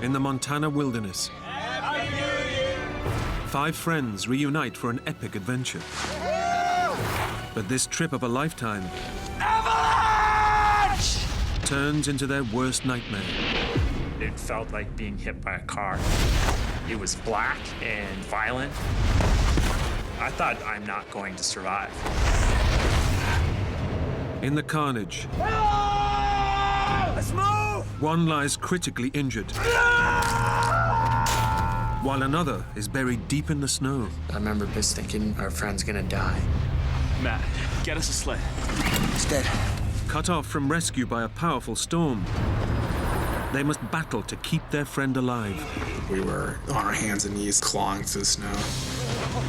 In the Montana wilderness, 5 friends reunite for an epic adventure. But this trip of a lifetime Avalanche! turns into their worst nightmare. It felt like being hit by a car. It was black and violent. I thought, I'm not going to survive. In the carnage, Let's move! one lies critically injured, while another is buried deep in the snow. I remember just thinking our friend's gonna die. Matt, get us a sled. It's dead. Cut off from rescue by a powerful storm, they must battle to keep their friend alive. We were on our hands and knees clawing through the snow.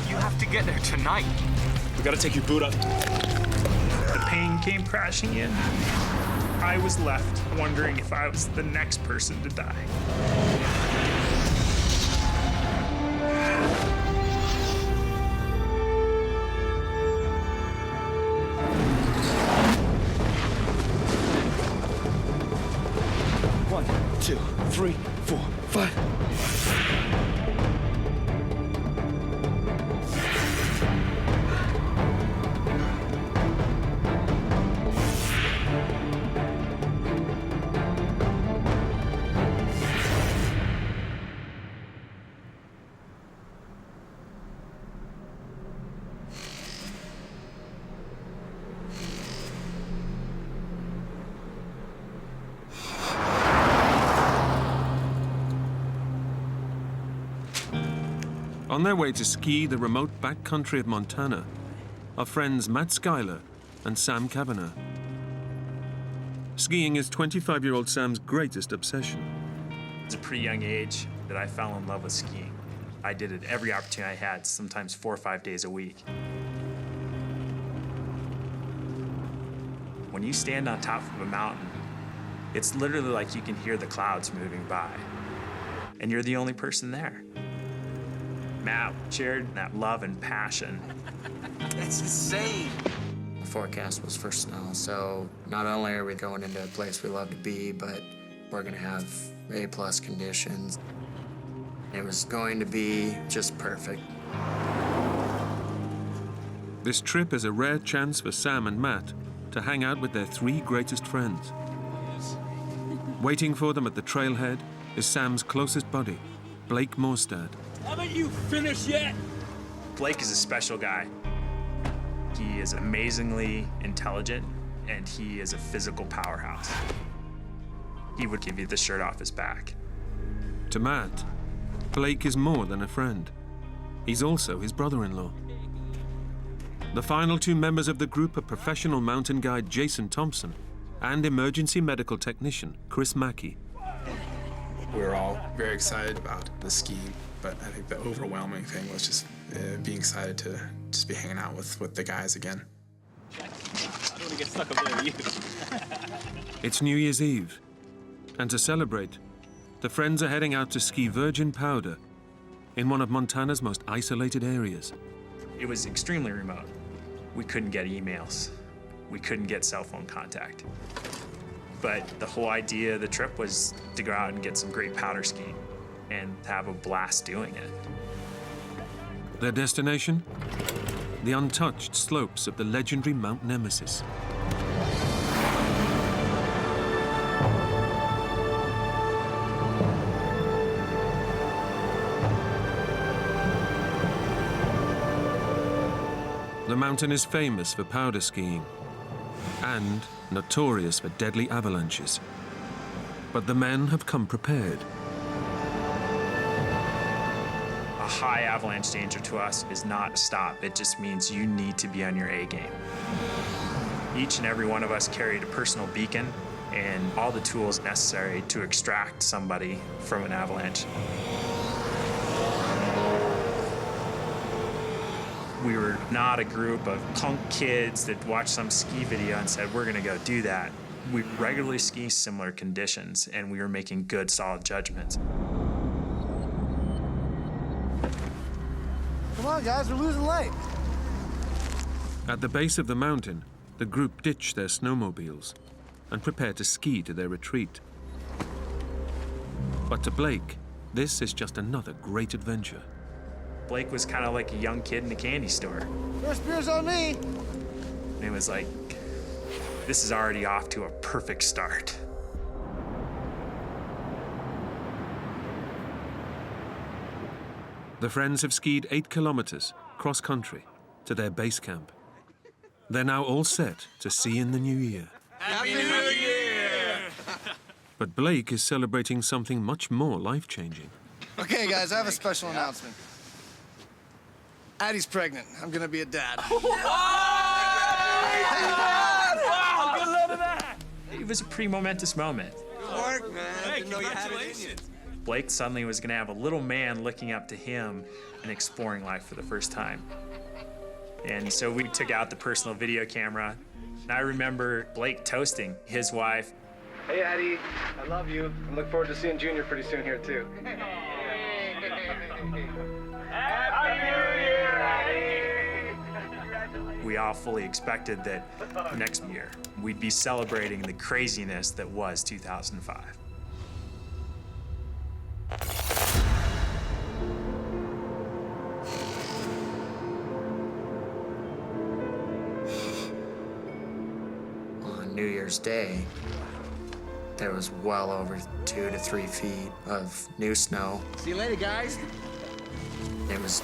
You have to get there tonight. We gotta take your boot up. The pain came crashing in. I was left wondering if I was the next person to die. One, two, three, four, five. On their way to ski the remote backcountry of Montana are friends Matt Schuyler and Sam Kavanagh. Skiing is 25-year-old Sam's greatest obsession. It's a pretty young age that I fell in love with skiing. I did it every opportunity I had, sometimes 4 or 5 days a week. When you stand on top of a mountain, it's literally like you can hear the clouds moving by, and you're the only person there. Matt shared that love and passion. That's insane. The forecast was for snow, so not only are we going into a place we love to be, but we're gonna have A+ conditions. It was going to be just perfect. This trip is a rare chance for Sam and Matt to hang out with their 3 greatest friends. Waiting for them at the trailhead is Sam's closest buddy, Blake Morstad. Haven't you finished yet? Blake is a special guy. He is amazingly intelligent, and he is a physical powerhouse. He would give you the shirt off his back. To Matt, Blake is more than a friend. He's also his brother-in-law. The final 2 members of the group are professional mountain guide Jason Thompson and emergency medical technician Chris Mackey. We were all very excited about the skiing, but I think the overwhelming thing was just being excited to just be hanging out with the guys again. I don't want to get stuck up there with you. It's New Year's Eve, and to celebrate, the friends are heading out to ski virgin powder in one of Montana's most isolated areas. It was extremely remote. We couldn't get emails. We couldn't get cell phone contact. But the whole idea of the trip was to go out and get some great powder skiing and have a blast doing it. Their destination? The untouched slopes of the legendary Mount Nemesis. The mountain is famous for powder skiing and notorious for deadly avalanches. But the men have come prepared. A high avalanche danger to us is not a stop. It just means you need to be on your A game. Each and every one of us carried a personal beacon and all the tools necessary to extract somebody from an avalanche. We were not a group of punk kids that watched some ski video and said, we're gonna go do that. We regularly ski similar conditions, and we were making good, solid judgments. Come on, guys, we're losing light. At the base of the mountain, the group ditch their snowmobiles and prepare to ski to their retreat. But to Blake, this is just another great adventure. Blake was kind of like a young kid in a candy store. First beer's on me. And it was like, this is already off to a perfect start. The friends have skied 8 kilometers cross-country to their base camp. They're now all set to see in the new year. Happy New Year! But Blake is celebrating something much more life-changing. Okay, guys, I have a special announcement. Addie's pregnant. I'm gonna be a dad. It was a pretty momentous moment. Good work, man. Hey, Didn't know you had it in you. congratulations. Blake suddenly was gonna have a little man looking up to him and exploring life for the first time. And so we took out the personal video camera. And I remember Blake toasting his wife. Hey, Addie, I love you. I look forward to seeing Junior pretty soon here, too. Happy New Year, Eddie! We all fully expected that next year we'd be celebrating the craziness that was 2005. On New Year's Day, there was well over 2 to 3 feet of new snow. See you later, guys. It was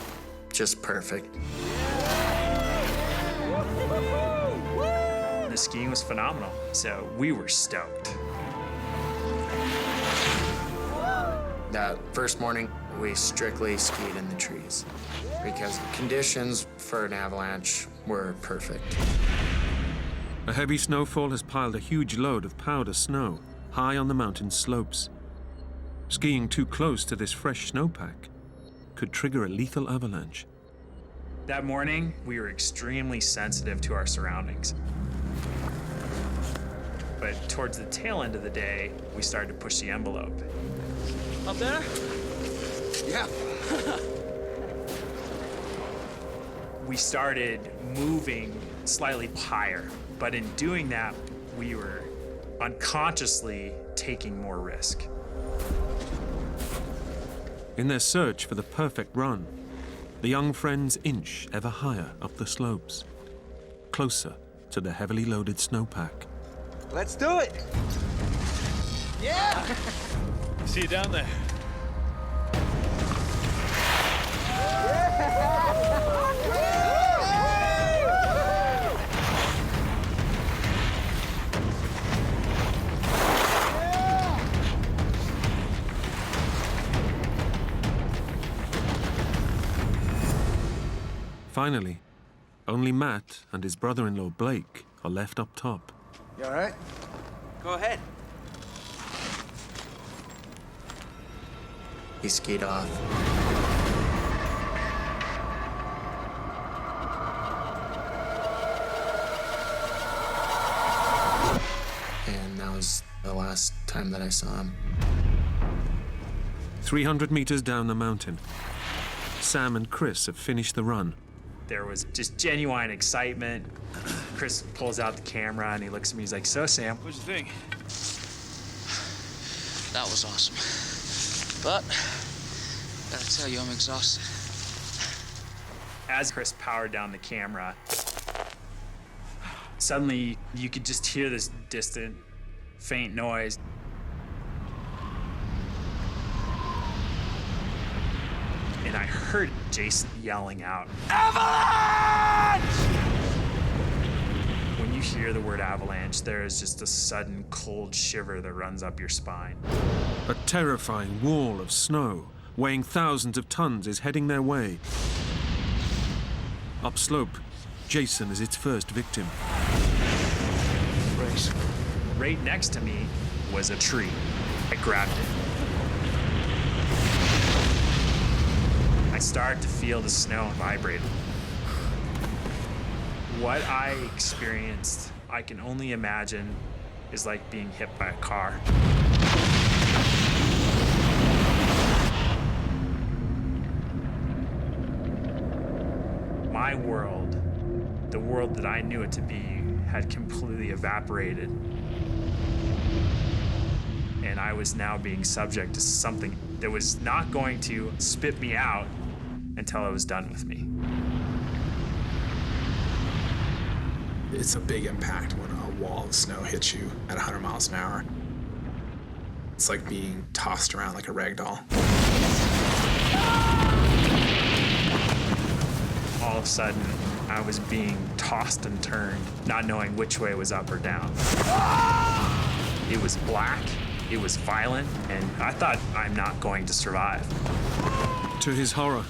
just perfect. The skiing was phenomenal, so we were stoked. That first morning, we strictly skied in the trees because conditions for an avalanche were perfect. A heavy snowfall has piled a huge load of powder snow high on the mountain slopes. Skiing too close to this fresh snowpack could trigger a lethal avalanche. That morning, we were extremely sensitive to our surroundings. But towards the tail end of the day, we started to push the envelope. Up there? Yeah. We started moving slightly higher, but in doing that, we were unconsciously taking more risk. In their search for the perfect run, the young friends inch ever higher up the slopes, closer to the heavily loaded snowpack. Let's do it. Yeah. See you down there. Finally, only Matt and his brother-in-law Blake are left up top. You all right? Go ahead. He skied off. And that was the last time that I saw him. 300 meters down the mountain, Sam and Chris have finished the run. There was just genuine excitement. Chris pulls out the camera and he looks at me, he's like, "So, Sam, What'd you think? That was awesome. But, gotta tell you, I'm exhausted. As Chris powered down the camera, suddenly you could just hear this distant, faint noise. And I heard Jason yelling out, "Avalanche!" When you hear the word avalanche, there is just a sudden cold shiver that runs up your spine. A terrifying wall of snow, weighing thousands of tons, is heading their way. Upslope, Jason is its first victim. Brace. Right next to me was a tree. I grabbed it. I started to feel the snow vibrate. What I experienced, I can only imagine, is like being hit by a car. My world, the world that I knew it to be, had completely evaporated. And and I was now being subject to something that was not going to spit me out until it was done with me. It's a big impact when a wall of snow hits you at 100 miles an hour. It's like being tossed around like a rag doll. All of a sudden, I was being tossed and turned, not knowing which way was up or down. It was black, it was violent, and I thought, I'm not going to survive. To his horror,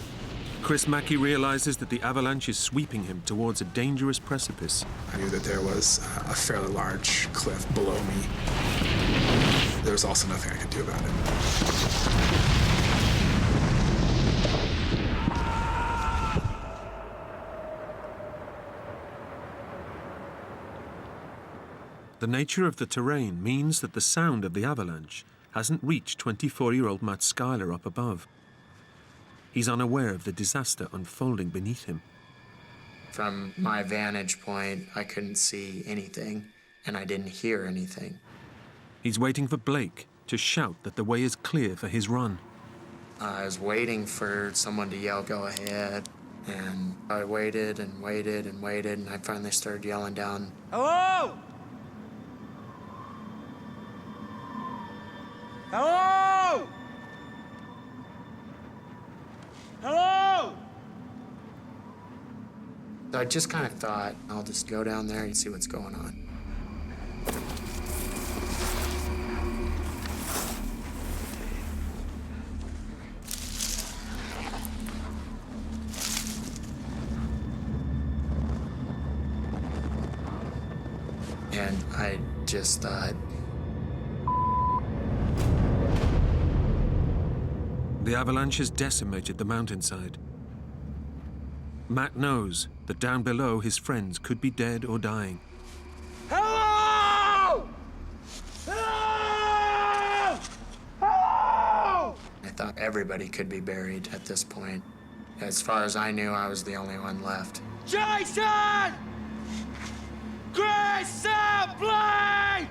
Chris Mackey realizes that the avalanche is sweeping him towards a dangerous precipice. I knew that there was a fairly large cliff below me. There was also nothing I could do about it. The nature of the terrain means that the sound of the avalanche hasn't reached 24-year-old Matt Schuyler up above. He's unaware of the disaster unfolding beneath him. From my vantage point, I couldn't see anything, and I didn't hear anything. He's waiting for Blake to shout that the way is clear for his run. I was waiting for someone to yell, "Go ahead," and I waited and waited and waited, and I finally started yelling down, Hello? Hello? Hello? So I just kind of thought, I'll just go down there and see what's going on. And I just thought, The avalanche has decimated the mountainside. Matt knows that down below his friends could be dead or dying. Hello? Hello? Hello? I thought everybody could be buried at this point. As far as I knew, I was the only one left. Jason! Chris and Blake!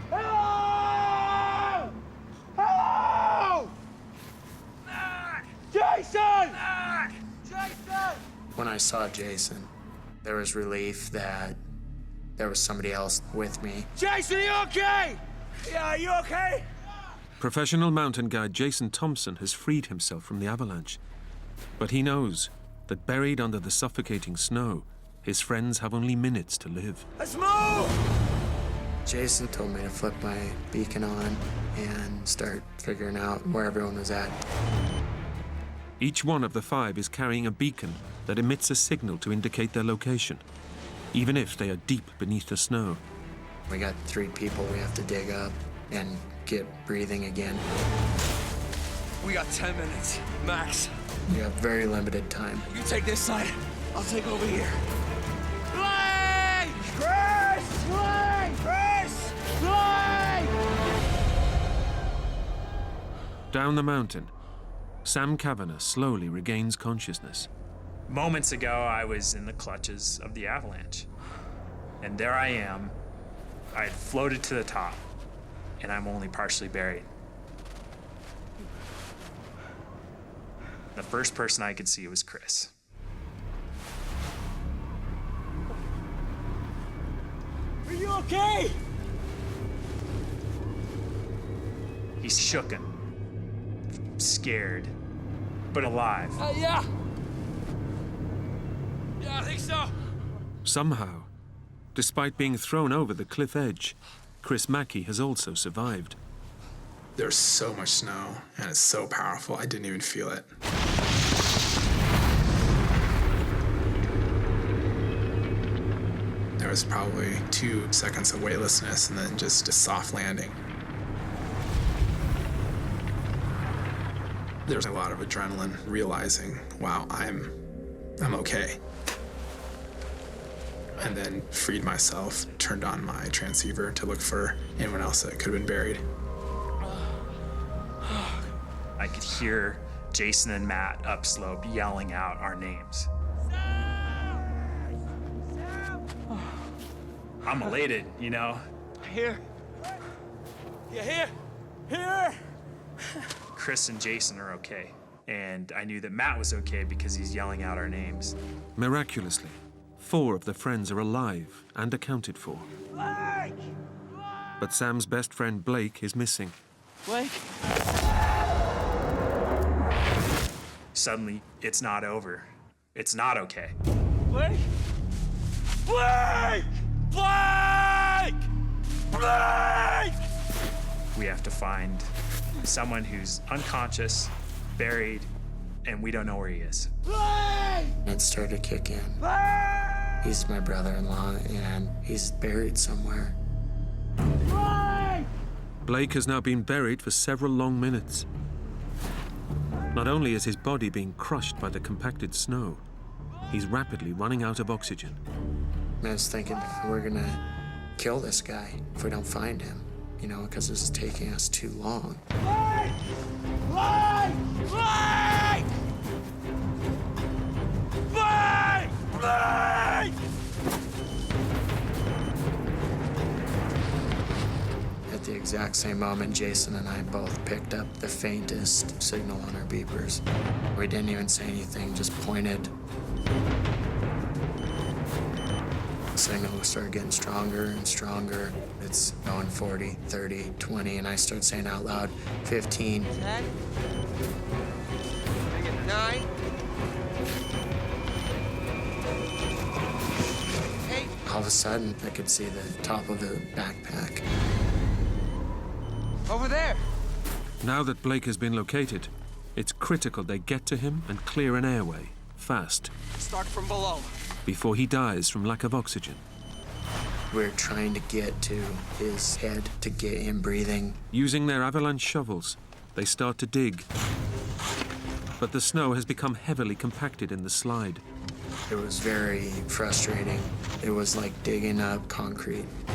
Hello! Hello! Jason! Jason! When I saw Jason, there was relief that there was somebody else with me. Jason, are you okay? Yeah, are you okay? Professional mountain guide Jason Thompson has freed himself from the avalanche. But he knows that buried under the suffocating snow, his friends have only minutes to live. Let's move! Jason told me to flip my beacon on and start figuring out where everyone was at. Each one of the 5 is carrying a beacon that emits a signal to indicate their location, even if they are deep beneath the snow. We got 3 people we have to dig up and get breathing again. We got 10 minutes, max. We have very limited time. You take this side, I'll take over here. Blake! Chris! Blake! Chris! Blake! Down the mountain, Sam Kavanagh slowly regains consciousness. Moments ago, I was in the clutches of the avalanche. And there I am. I had floated to the top, and I'm only partially buried. The first person I could see was Chris. Are you okay? He's shooken, scared, but alive. Yeah. Yeah, I think so. Somehow, despite being thrown over the cliff edge, Chris Mackey has also survived. There's so much snow, and it's so powerful, I didn't even feel it. There was probably 2 seconds of weightlessness and then just a soft landing. There's a lot of adrenaline, realizing, wow, I'm okay. And then freed myself, turned on my transceiver to look for anyone else that could have been buried. I could hear Jason and Matt upslope yelling out our names. I'm elated, you know? Here. You here? Here! Chris and Jason are okay, and I knew that Matt was okay because he's yelling out our names. Miraculously, 4 of the friends are alive and accounted for. Blake! But Sam's best friend Blake is missing. Blake? Suddenly, it's not over. It's not okay. Blake? Blake! Blake! Blake! We have to find someone who's unconscious, buried, and we don't know where he is. Blake! It started to kick in. Blake! He's my brother-in-law, and he's buried somewhere. Blake! Blake has now been buried for several long minutes. Not only is his body being crushed by the compacted snow, he's rapidly running out of oxygen. I was thinking, we're gonna kill this guy if we don't find him, you know, because this is taking us too long. Blake! Blake! Blake! Blake! Blake! At the exact same moment, Jason and I both picked up the faintest signal on our beepers. We didn't even say anything, just pointed. The signal started getting stronger and stronger. It's going 40, 30, 20, and I started saying out loud, 15. 10. 9. 8. All of a sudden, I could see the top of the backpack. Over there. Now that Blake has been located, it's critical they get to him and clear an airway, fast, Start from below. before he dies from lack of oxygen. We're trying to get to his head to get him breathing. Using their Avalanche shovels, they start to dig. But the snow has become heavily compacted in the slide. It was very frustrating. It was like digging up concrete. I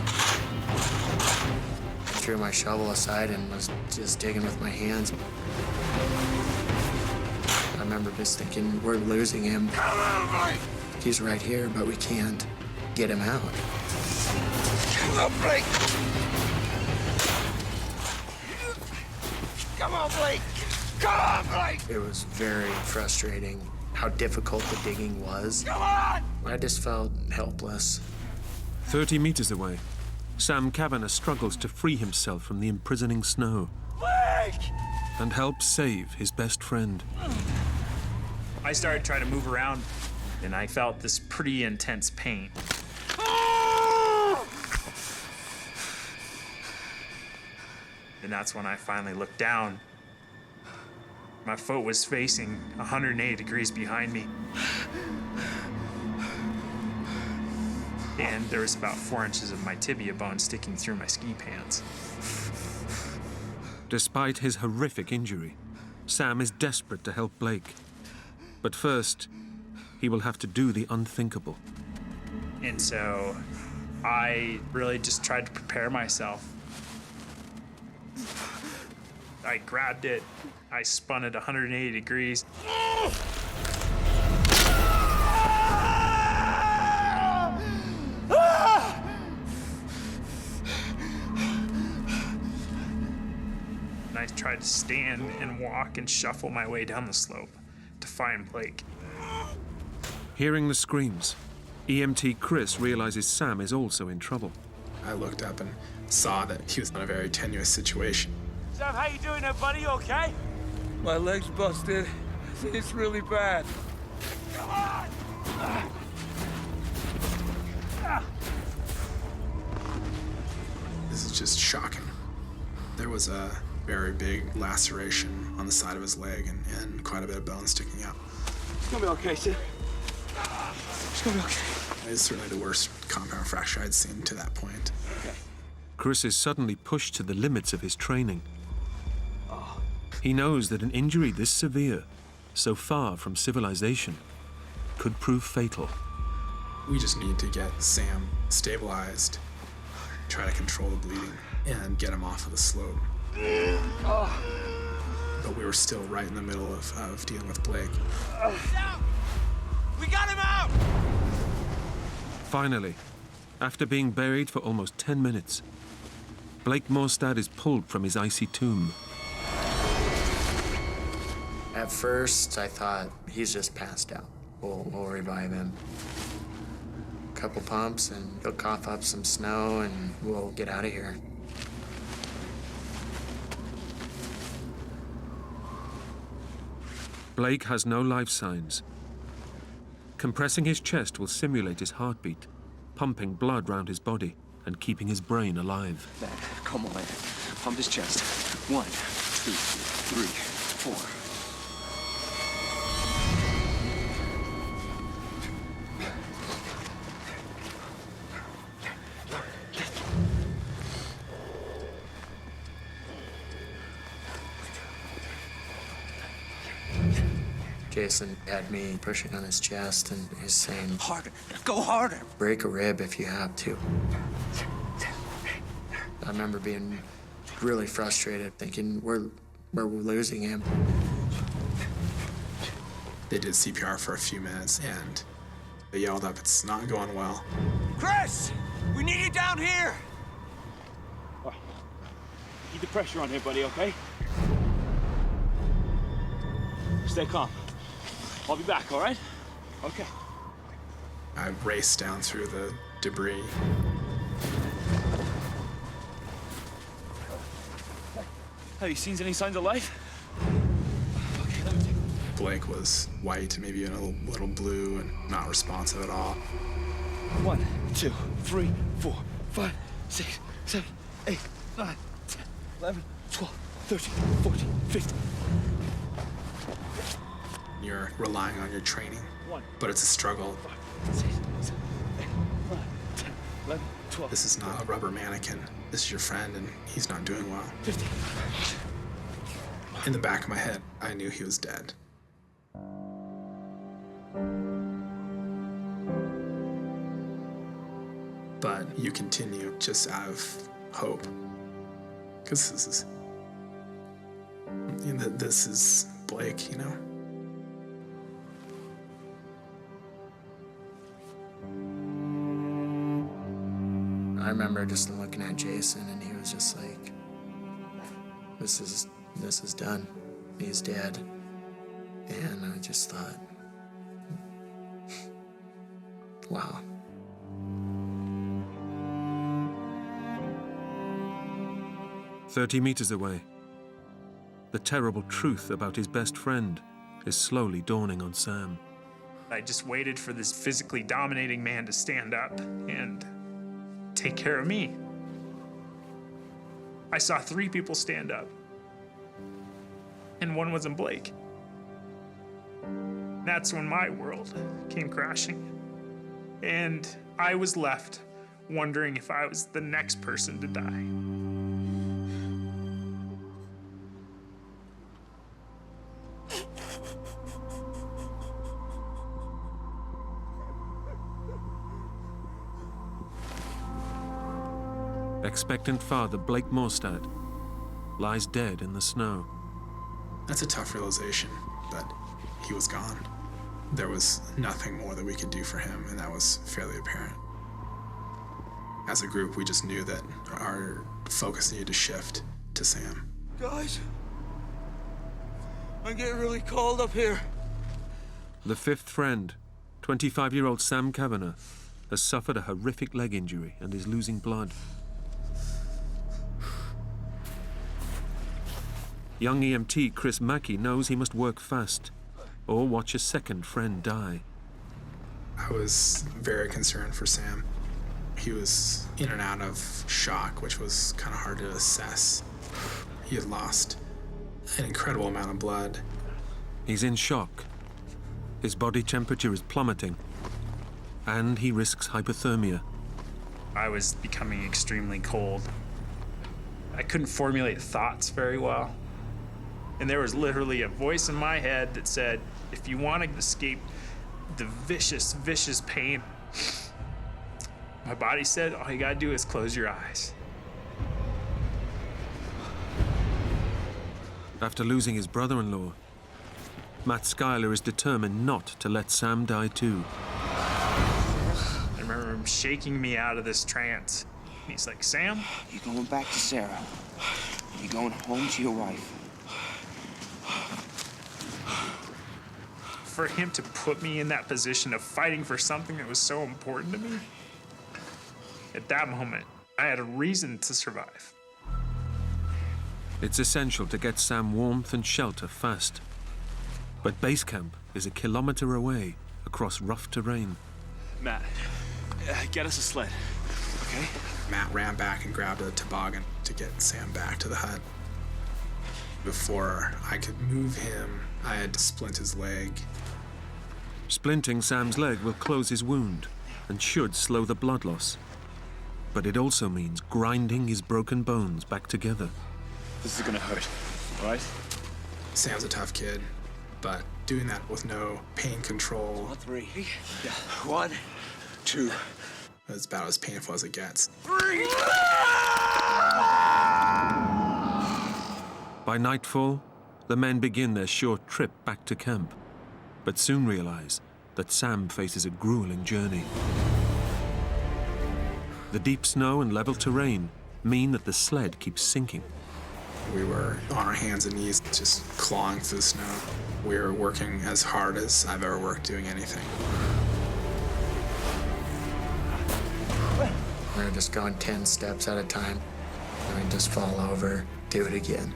threw my shovel aside and was just digging with my hands. I remember just thinking, we're losing him. He's right here, but we can't get him out. Come on, Blake! Come on, Blake! Come on, Blake! It was very frustrating how difficult the digging was. Come on! I just felt helpless. 30 meters away, Sam Kavanagh struggles to free himself from the imprisoning snow Blake! and helps save his best friend. I started trying to move around, and I felt this pretty intense pain. And that's when I finally looked down. My foot was facing 180 degrees behind me. And there was about 4 inches of my tibia bone sticking through my ski pants. Despite his horrific injury, Sam is desperate to help Blake. But first, he will have to do the unthinkable. And so I really just tried to prepare myself. I grabbed it, I spun it 180 degrees. And I tried to stand and walk and shuffle my way down the slope to find Blake. Hearing the screams, EMT Chris realizes Sam is also in trouble. I looked up and saw that he was in a very tenuous situation. Sam, how you doing there, buddy? You okay? My leg's busted. It's really bad. Come on! This is just shocking. There was a very big laceration on the side of his leg and quite a bit of bone sticking out. It's gonna be okay, Sid. It's gonna be okay. It's certainly the worst compound fracture I'd seen to that point. Chris is suddenly pushed to the limits of his training. He knows that an injury this severe, so far from civilization, could prove fatal. We just need to get Sam stabilized, try to control the bleeding, and get him off of the slope. But we were still right in the middle of dealing with Blake. We got him out! Finally, after being buried for almost 10 minutes, Blake Morstad is pulled from his icy tomb. At first, I thought he's just passed out. We'll revive him. A couple pumps and he'll cough up some snow and we'll get out of here. Blake has no life signs. Compressing his chest will simulate his heartbeat, pumping blood round his body and keeping his brain alive. Man, come on. Pump his chest. 1, 2, 3, 4. Jason had me pushing on his chest and he's saying, Harder. Go harder. break a rib if you have to. I remember being really frustrated, thinking we're losing him. They did CPR for a few minutes, and they yelled up, "It's not going well." Chris! We need you down here! Keep the pressure on here, buddy, okay? Stay calm. I'll be back, all right? Okay. I raced down through the debris. Have you seen any signs of life? Blake was white, maybe a little blue, and not responsive at all. 1, 2, 3, 4, 5, 6, 7, 8, 9, 10, 11, 12, 13, 14, 15. You're relying on your training, but it's a struggle. 6, 7, 8, 9, 10, 11, 12. This is not a rubber mannequin. This is your friend, and he's not doing well. 15. In the back of my head, I knew he was dead. But you continue just out of hope. Because this is Blake, you know? I remember just looking at Jason and he was just like, this is done. He's dead. And I just thought, wow. "30 meters away, the terrible truth about his best friend is slowly dawning on Sam. I just waited for this physically dominating man to stand up and take care of me. I saw 3 people stand up, and one wasn't Blake. That's when my world came crashing, and I was left wondering if I was the next person to die. Expectant father Blake Morstad lies dead in the snow. That's a tough realization, but he was gone. There was nothing more that we could do for him, and that was fairly apparent. As a group, we just knew that our focus needed to shift to Sam. Guys, I'm getting really cold up here. The 5th friend, 25-year-old Sam Kavanagh, has suffered a horrific leg injury and is losing blood. Young EMT Chris Mackey knows he must work fast or watch a second friend die. I was very concerned for Sam. He was in and out of shock, which was kind of hard to assess. He had lost an incredible amount of blood. He's in shock. His body temperature is plummeting, and he risks hypothermia. I was becoming extremely cold. I couldn't formulate thoughts very well. And there was literally a voice in my head that said, if you want to escape the vicious, vicious pain, my body said, all you gotta do is close your eyes. After losing his brother-in-law, Matt Schuyler is determined not to let Sam die too. I remember him shaking me out of this trance He's like, Sam? You're going back to Sarah. You're going home to your wife. For him to put me in that position of fighting for something that was so important to me, at that moment, I had a reason to survive. It's essential to get Sam warmth and shelter fast. But base camp is a kilometer away across rough terrain. Matt, get us a sled, okay? Matt ran back and grabbed a toboggan to get Sam back to the hut. Before I could move him, I had to splint his leg. Splinting Sam's leg will close his wound and should slow the blood loss. But it also means grinding his broken bones back together. This is gonna hurt, all right? Sam's a tough kid, but doing that with no pain control 3. Yeah. 1, 2. is about as painful as it gets. 3. By nightfall, the men begin their short trip back to camp, but soon realize that Sam faces a grueling journey. The deep snow and level terrain mean that the sled keeps sinking. We were on our hands and knees, just clawing through the snow. We were working as hard as I've ever worked doing anything. We were just going 10 steps at a time, and we'd just fall over, do it again.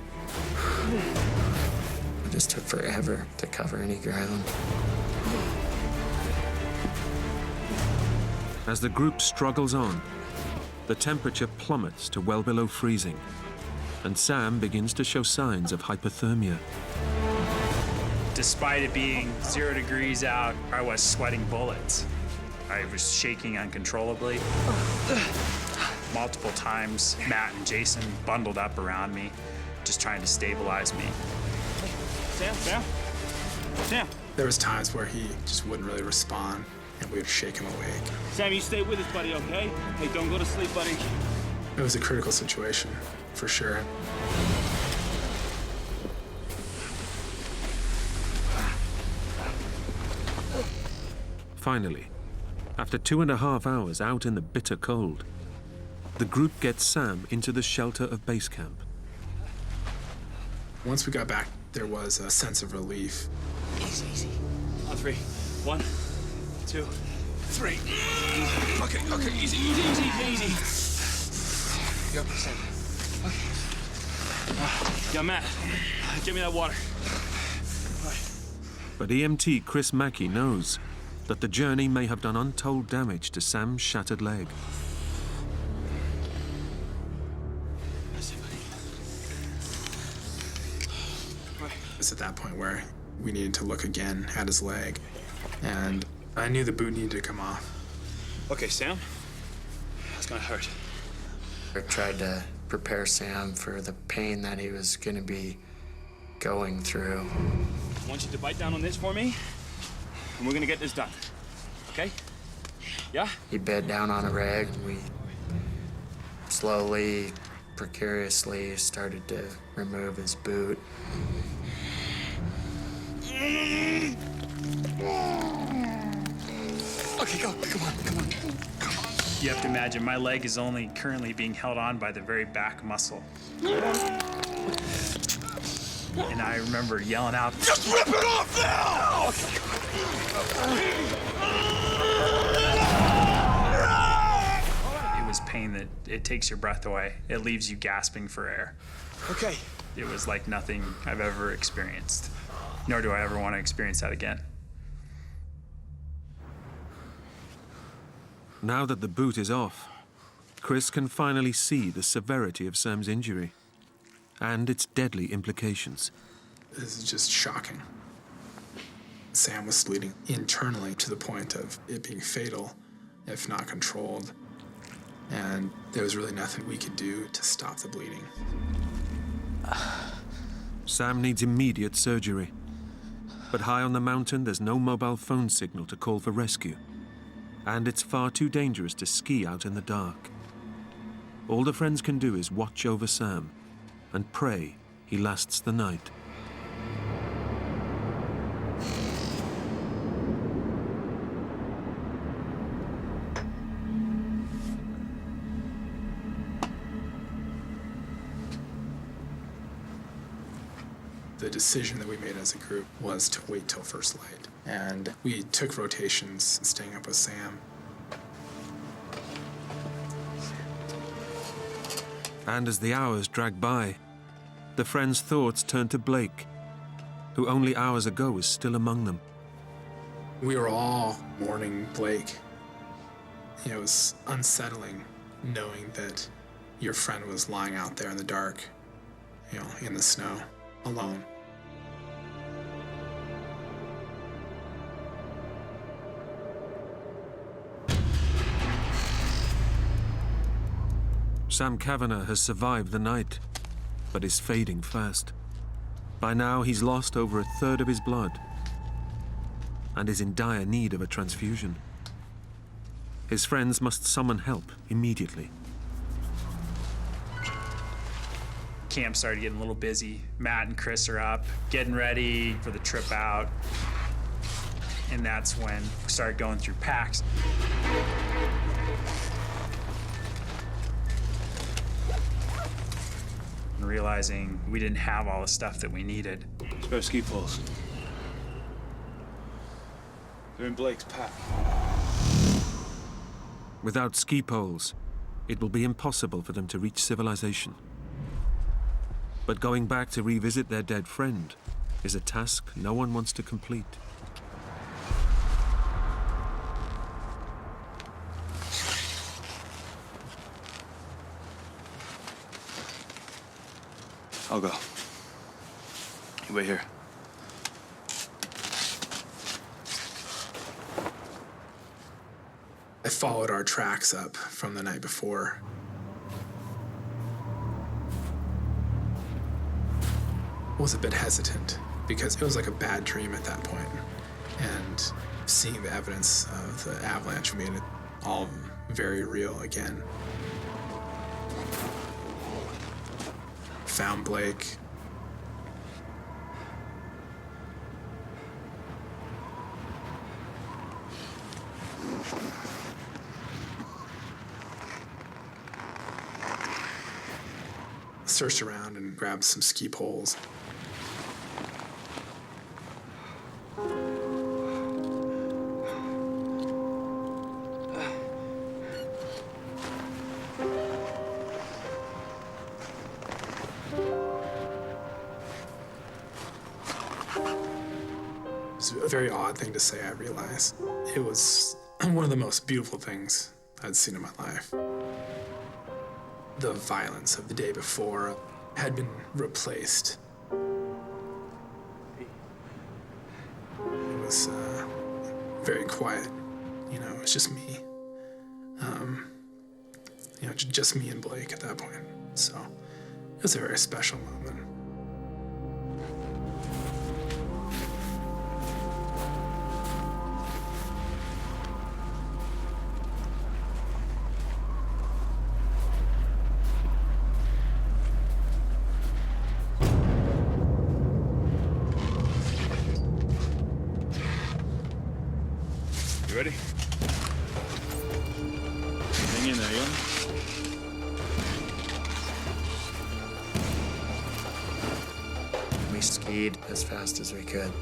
It just took forever to cover any ground. As the group struggles on, the temperature plummets to well below freezing, and Sam begins to show signs of hypothermia. Despite it being 0 degrees out, I was sweating bullets. I was shaking uncontrollably. Multiple times, Matt and Jason bundled up around me, just trying to stabilize me. Sam! There was times where he just wouldn't really respond, and we would shake him awake. Sam, you stay with us, buddy, okay? Hey, don't go to sleep, buddy. It was a critical situation, for sure. Finally, after 2.5 hours out in the bitter cold, the group gets Sam into the shelter of base camp. Once we got back, there was a sense of relief. Easy. On 3. 1, 2, 3. Okay, easy. Go, Sam. Yeah, Matt, give me that water. But EMT Chris Mackey knows that the journey may have done untold damage to Sam's shattered leg. It's at that point where we needed to look again at his leg, and I knew the boot needed to come off. Okay, Sam, that's gonna hurt. I tried to prepare Sam for the pain that he was going to be going through. I want you to bite down on this for me, and we're gonna get this done, okay? Yeah? He bed down on a rag, and we slowly, precariously started to remove his boot. Okay, go. Come on. You have to imagine my leg is only currently being held on by the very back muscle. And I remember yelling out, Just rip it off now! It was pain that it takes your breath away. It leaves you gasping for air. Okay. It was like nothing I've ever experienced, nor do I ever want to experience that again. Now that the boot is off, Chris can finally see the severity of Sam's injury and its deadly implications. This is just shocking. Sam was bleeding internally to the point of it being fatal, if not controlled. And there was really nothing we could do to stop the bleeding. Sam needs immediate surgery. But high on the mountain, there's no mobile phone signal to call for rescue. And it's far too dangerous to ski out in the dark. All the friends can do is watch over Sam and pray he lasts the night. The decision that we made as a group was to wait till first light. And we took rotations, staying up with Sam. And as the hours dragged by, the friends' thoughts turned to Blake, who only hours ago was still among them. We were all mourning Blake. It was unsettling knowing that your friend was lying out there in the dark, in the snow, alone. Sam Kavanagh has survived the night, but is fading fast. By now, he's lost over a third of his blood and is in dire need of a transfusion. His friends must summon help immediately. Camp started getting a little busy. Matt and Chris are up, getting ready for the trip out. And that's when we started going through packs. And realizing we didn't have all the stuff that we needed. Spare ski poles. They're in Blake's pack. Without ski poles, it will be impossible for them to reach civilization. But going back to revisit their dead friend is a task no one wants to complete. I'll go. You wait here. I followed our tracks up from the night before. I was a bit hesitant because it was like a bad dream at that point. And seeing the evidence of the avalanche made it all very real again. Found Blake. Searched around and grabbed some ski poles. It's a very odd thing to say, I realize. It was one of the most beautiful things I'd seen in my life. The violence of the day before had been replaced. It was very quiet. It was just me. Just me and Blake at that point. So it was a very special moment. You ready? Hang in there, young. We skied as fast as we could.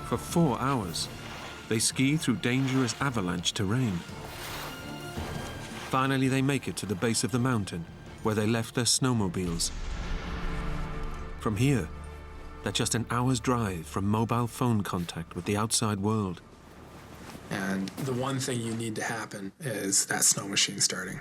For 4 hours, they ski through dangerous avalanche terrain. Finally, they make it to the base of the mountain, where they left their snowmobiles. From here, they're just an hour's drive from mobile phone contact with the outside world. And the one thing you need to happen is that snow machine starting.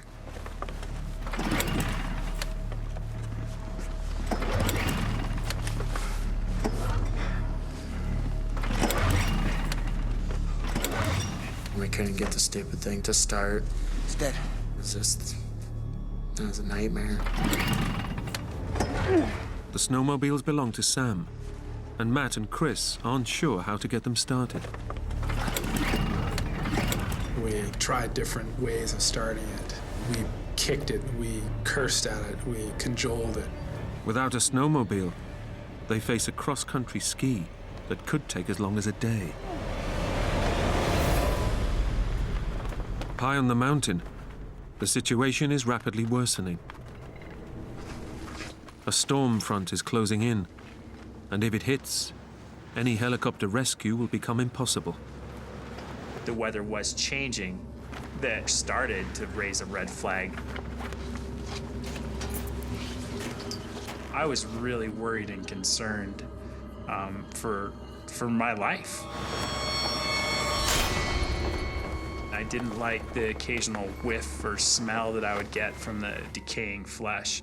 We couldn't get the stupid thing to start. It's dead. It was a nightmare. The snowmobiles belong to Sam, and Matt and Chris aren't sure how to get them started. We tried different ways of starting it. We kicked it, we cursed at it, we cajoled it. Without a snowmobile, they face a cross-country ski that could take as long as a day. High on the mountain, The situation is rapidly worsening. A storm front is closing in, and if it hits, any helicopter rescue will become impossible. The weather was changing. That started to raise a red flag. I was really worried and concerned for my life. I didn't like the occasional whiff or smell that I would get from the decaying flesh.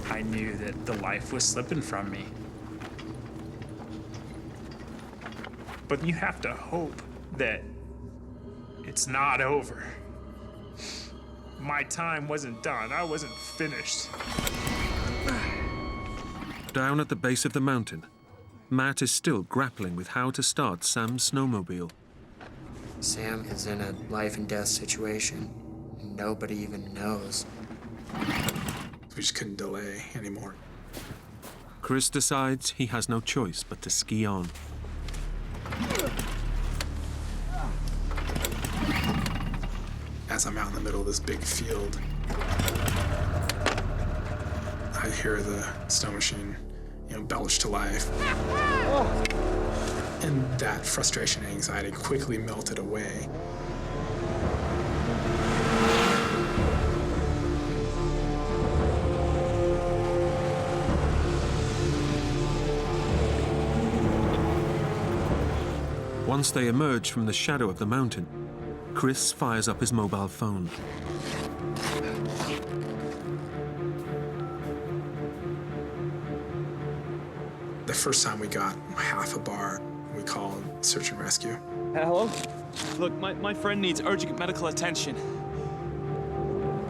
I knew that the life was slipping from me. But you have to hope that it's not over. My time wasn't done. I wasn't finished. Down at the base of the mountain, Matt is still grappling with how to start Sam's snowmobile. Sam is in a life and death situation. Nobody even knows. We just couldn't delay anymore. Chris decides he has no choice but to ski on. As I'm out in the middle of this big field, I hear the snow machine, belch to life. And that frustration and anxiety quickly melted away. Once they emerge from the shadow of the mountain, Chris fires up his mobile phone. The first time we got half a bar, we called search and rescue. Hello? Look, my friend needs urgent medical attention.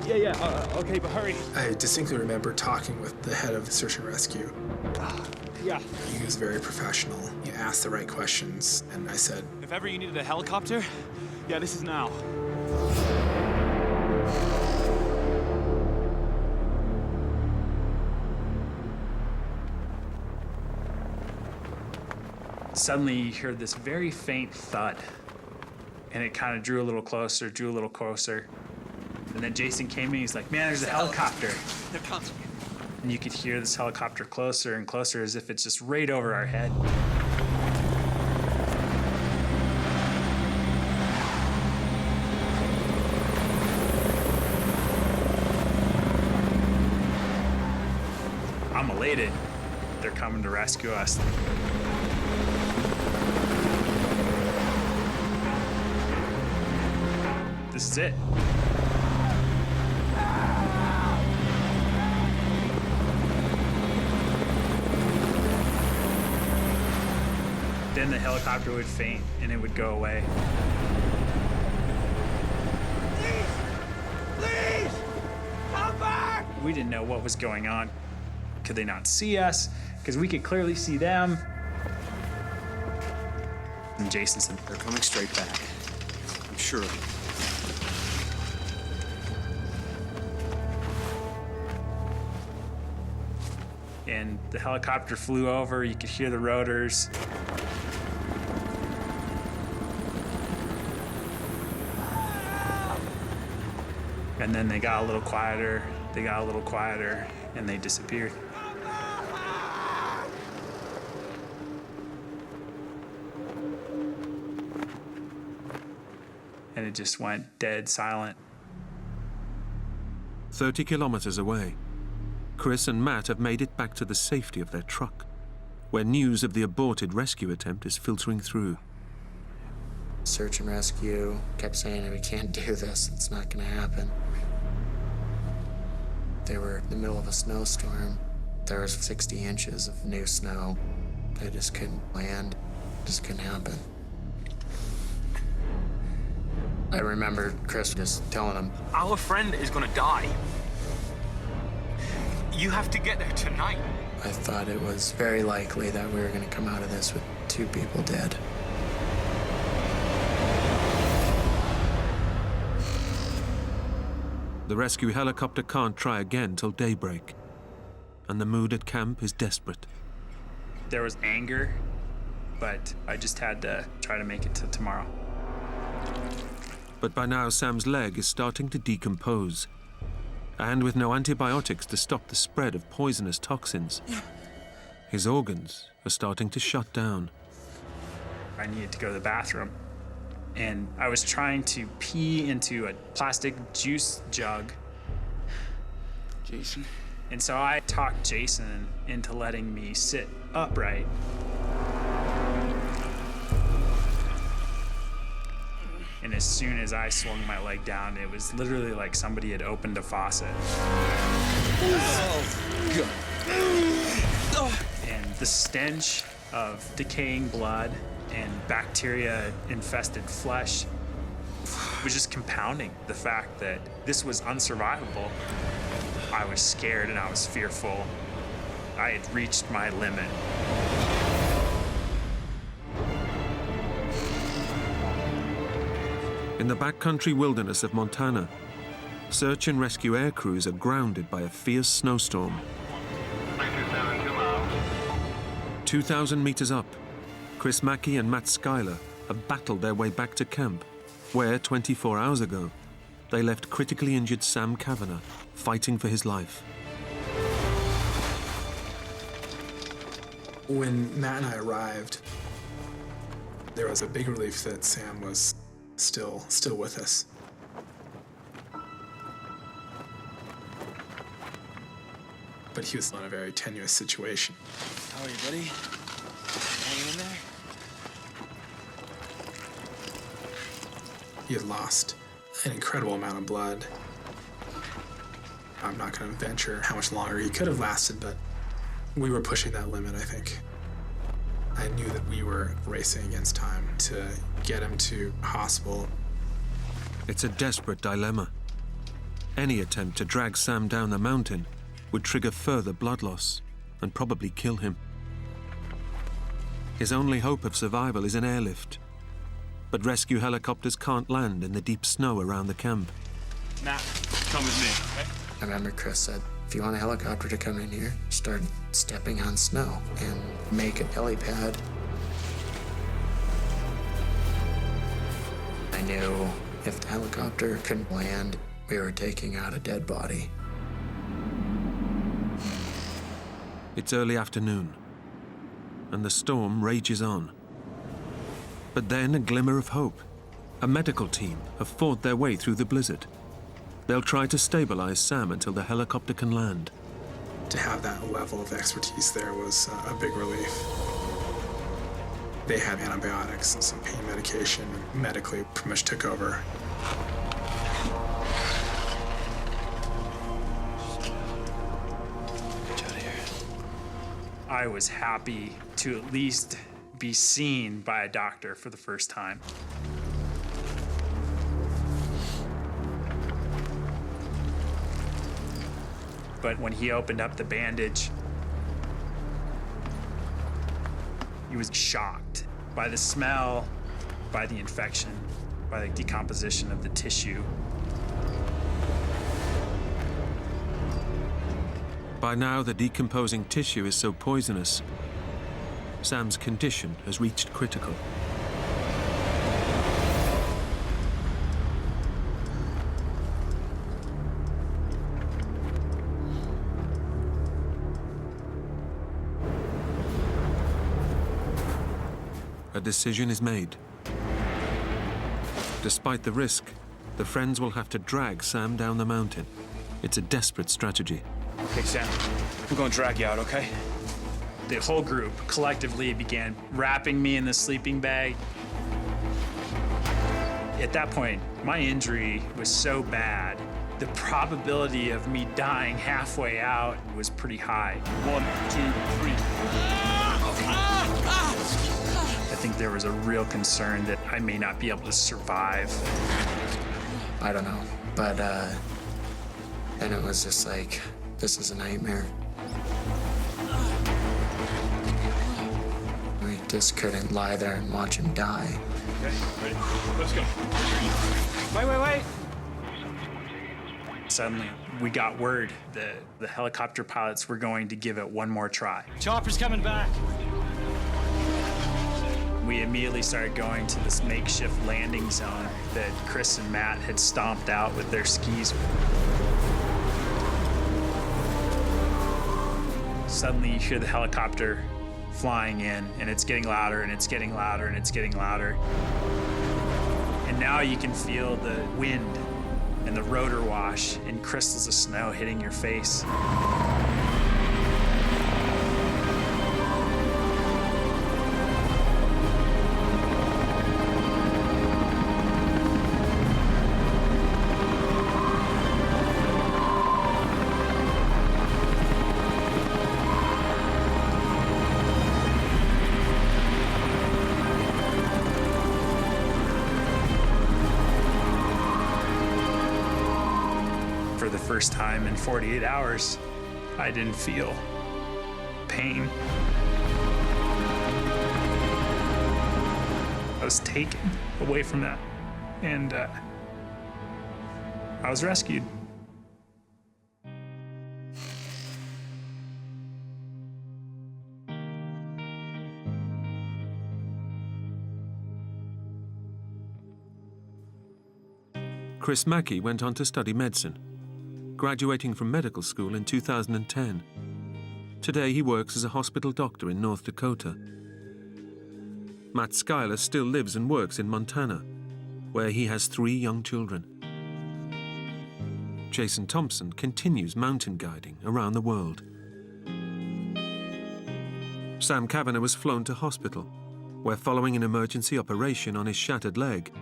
Yeah, okay, but hurry. I distinctly remember talking with the head of search and rescue. Yeah. He was very professional. He asked the right questions, and I said, If ever you needed a helicopter, yeah, this is now. Suddenly you hear this very faint thud, and it kind of drew a little closer. And then Jason came in, he's like, man, there's a helicopter. They're coming. And you could hear this helicopter closer and closer as if it's just right over our head. I'm elated. They're coming to rescue us. This is it. Then the helicopter would faint and it would go away. Please! Come back! We didn't know what was going on. Could they not see us? Because we could clearly see them. And Jason said, They're coming straight back. I'm sure of it. and the helicopter flew over. You could hear the rotors. And then they got a little quieter, and they disappeared. And it just went dead silent. 30 kilometers away, Chris and Matt have made it back to the safety of their truck, where news of the aborted rescue attempt is filtering through. Search and rescue kept saying, we can't do this, it's not gonna happen. They were in the middle of a snowstorm. There was 60 inches of new snow. They just couldn't land, just couldn't happen. I remember Chris just telling them, our friend is gonna die. You have to get there tonight. I thought it was very likely that we were gonna come out of this with 2 people dead. The rescue helicopter can't try again till daybreak, and the mood at camp is desperate. There was anger, but I just had to try to make it to tomorrow. But by now, Sam's leg is starting to decompose. And with no antibiotics to stop the spread of poisonous toxins, his organs are starting to shut down. I needed to go to the bathroom, and I was trying to pee into a plastic juice jug. Jason. And so I talked Jason into letting me sit upright. And as soon as I swung my leg down, it was literally like somebody had opened a faucet. And the stench of decaying blood and bacteria-infested flesh was just compounding the fact that this was unsurvivable. I was scared and I was fearful. I had reached my limit. In the backcountry wilderness of Montana, search and rescue air crews are grounded by a fierce snowstorm. 2,000 meters up, Chris Mackey and Matt Schuyler have battled their way back to camp, where 24 hours ago, they left critically injured Sam Kavanagh fighting for his life. When Matt and I arrived, there was a big relief that Sam was still with us. But he was in a very tenuous situation. How are you, buddy? Hanging in there? He had lost an incredible amount of blood. I'm not going to venture how much longer he could have lasted, but we were pushing that limit, I think. I knew that we were racing against time to get him to hospital. It's a desperate dilemma. Any attempt to drag Sam down the mountain would trigger further blood loss and probably kill him. His only hope of survival is an airlift, but rescue helicopters can't land in the deep snow around the camp. Matt, come with me, okay? I remember Chris said, if you want a helicopter to come in here, start stepping on snow and make a helipad. I knew if the helicopter couldn't land, we were taking out a dead body. It's early afternoon, and the storm rages on. But then a glimmer of hope. A medical team have fought their way through the blizzard. They'll try to stabilize Sam until the helicopter can land. To have that level of expertise there was a big relief. They had antibiotics and some pain medication, and medically pretty much took over. I was happy to at least be seen by a doctor for the first time. But when he opened up the bandage, he was shocked by the smell, by the infection, by the decomposition of the tissue. By now, the decomposing tissue is so poisonous, Sam's condition has reached critical. A decision is made. Despite the risk, the friends will have to drag Sam down the mountain. It's a desperate strategy. Okay, Sam, we're gonna drag you out, okay? The whole group collectively began wrapping me in the sleeping bag. At that point, my injury was so bad, the probability of me dying halfway out was pretty high. 1, 2, 3. I think there was a real concern that I may not be able to survive. I don't know, but then it was just like, this is a nightmare. We just couldn't lie there and watch him die. Okay, ready? Let's go. Wait. Suddenly, we got word that the helicopter pilots were going to give it one more try. Chopper's coming back. We immediately started going to this makeshift landing zone that Chris and Matt had stomped out with their skis. Suddenly you hear the helicopter flying in, and it's getting louder, and it's getting louder, and it's getting louder. And now you can feel the wind and the rotor wash and crystals of snow hitting your face. For the first time in 48 hours, I didn't feel pain. I was taken away from that, and I was rescued. Chris Mackey went on to study medicine, graduating from medical school in 2010. Today he works as a hospital doctor in North Dakota. Matt Schuyler still lives and works in Montana, where he has 3 young children. Jason Thompson continues mountain guiding around the world. Sam Kavanagh was flown to hospital, where following an emergency operation on his shattered leg,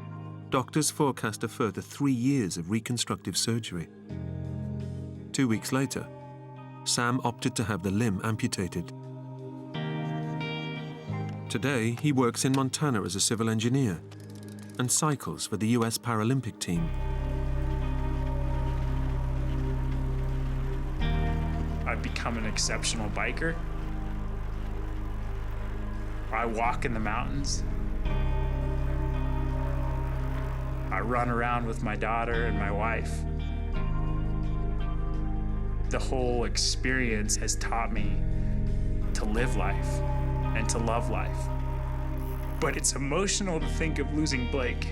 doctors forecast a further 3 years of reconstructive surgery. 2 weeks later, Sam opted to have the limb amputated. Today, he works in Montana as a civil engineer and cycles for the US Paralympic team. I've become an exceptional biker. I walk in the mountains. I run around with my daughter and my wife. The whole experience has taught me to live life and to love life. But it's emotional to think of losing Blake.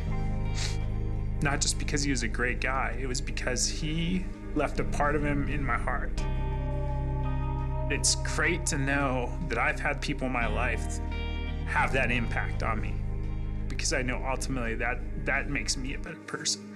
Not just because he was a great guy, it was because he left a part of him in my heart. It's great to know that I've had people in my life have that impact on me, because I know ultimately that makes me a better person.